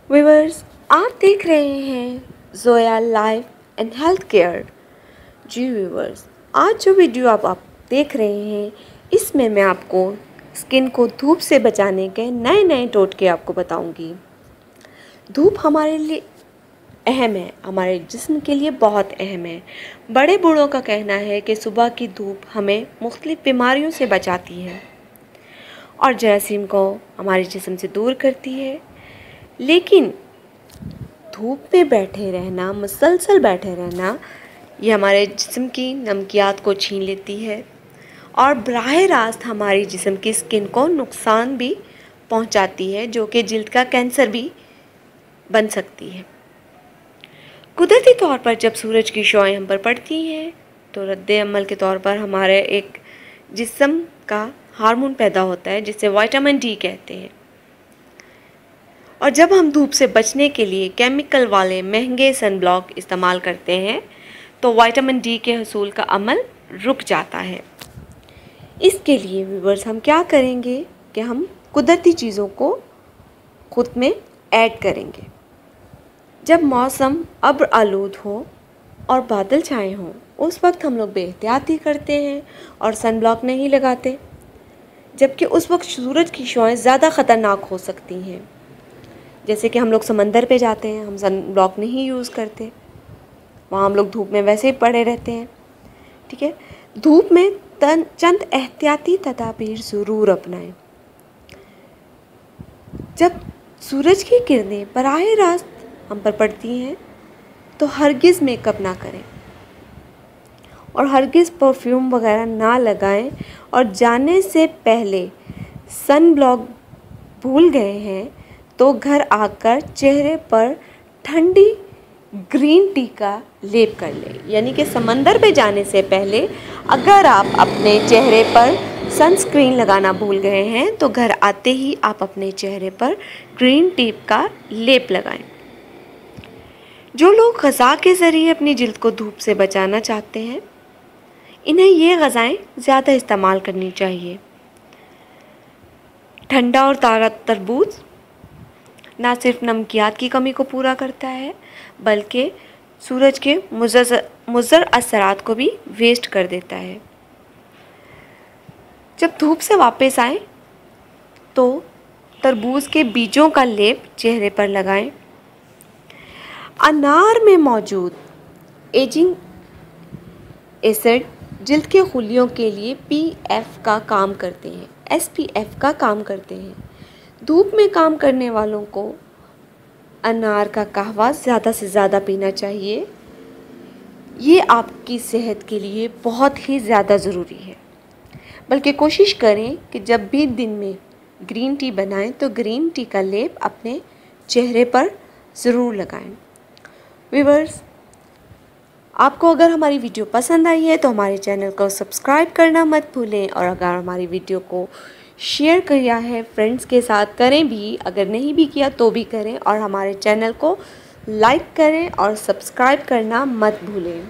Viewers, आप देख रहे हैं Zoya life and health care. जी व्यूअर्स, आज जो वीडियो आप देख रहे हैं इसमें मैं आपको स्किन को धूप से बचाने के नए नए टोटके आपको बताऊंगी। धूप हमारे लिए अहम है, हमारे जिस्म के लिए बहुत अहम है। बड़े बूढ़ों का कहना है कि सुबह की धूप हमें मुख्तलिफ बीमारियों से बचाती है और जरासीम को हमारे जिस्म से दूर करती है। लेकिन धूप में बैठे रहना, मुसलसल बैठे रहना, ये हमारे जिस्म की नमकियात को छीन लेती है और बराह रास्त हमारी जिस्म की स्किन को नुकसान भी पहुंचाती है, जो कि जिल्द का कैंसर भी बन सकती है। कुदरती तौर पर जब सूरज की शॉएं हम पर पड़ती हैं तो रद्द अमल के तौर पर हमारे एक जिस्म का हार्मोन पैदा होता है जिसे विटामिन डी कहते हैं। और जब हम धूप से बचने के लिए केमिकल वाले महंगे सनब्लॉक इस्तेमाल करते हैं तो विटामिन डी के हसूल का अमल रुक जाता है। इसके लिए व्यूअर्स हम क्या करेंगे कि हम कुदरती चीज़ों को खुद में ऐड करेंगे। जब मौसम अब्र आलूद हो और बादल छाए हों उस वक्त हम लोग बेहतियाती करते हैं और सनब्लॉक नहीं लगाते, जबकि उस वक्त सूरज की शॉएं ज़्यादा ख़तरनाक हो सकती हैं। जैसे कि हम लोग समंदर पे जाते हैं, हम सन ब्लॉक नहीं यूज़ करते, वहाँ हम लोग धूप में वैसे ही पड़े रहते हैं। ठीक है, धूप में चंद एहतियाती तदाबीर ज़रूर अपनाएं। जब सूरज की किरणें बराह रास्त हम पर पड़ती हैं तो हरगिज़ मेकअप ना करें और हरगिज़ परफ्यूम वगैरह ना लगाएं और जाने से पहले सन ब्लॉक भूल गए हैं तो घर आकर चेहरे पर ठंडी ग्रीन टी का लेप कर लें। यानी कि समंदर पे जाने से पहले अगर आप अपने चेहरे पर सनस्क्रीन लगाना भूल गए हैं तो घर आते ही आप अपने चेहरे पर ग्रीन टी का लेप लगाएं। जो लोग ग़ज़ा के ज़रिए अपनी जिल्द को धूप से बचाना चाहते हैं इन्हें ये ग़ज़ाएँ ज़्यादा इस्तेमाल करनी चाहिए। ठंडा और ताज़ा तरबूज ना सिर्फ नमकियात की कमी को पूरा करता है बल्कि सूरज के मुज़र असरात को भी वेस्ट कर देता है। जब धूप से वापस आएं तो तरबूज के बीजों का लेप चेहरे पर लगाएं। अनार में मौजूद एजिंग एसिड जिल्द के खुलियों के लिए पीएफ का काम करते हैं, एसपीएफ का काम करते हैं। धूप में काम करने वालों को अनार का कहवा ज़्यादा से ज़्यादा पीना चाहिए। ये आपकी सेहत के लिए बहुत ही ज़्यादा ज़रूरी है। बल्कि कोशिश करें कि जब भी दिन में ग्रीन टी बनाएं तो ग्रीन टी का लेप अपने चेहरे पर ज़रूर लगाएं। व्यूअर्स, आपको अगर हमारी वीडियो पसंद आई है तो हमारे चैनल को सब्सक्राइब करना मत भूलें और अगर हमारी वीडियो को शेयर किया है फ्रेंड्स के साथ करें भी, अगर नहीं भी किया तो भी करें और हमारे चैनल को लाइक करें और सब्सक्राइब करना मत भूलें।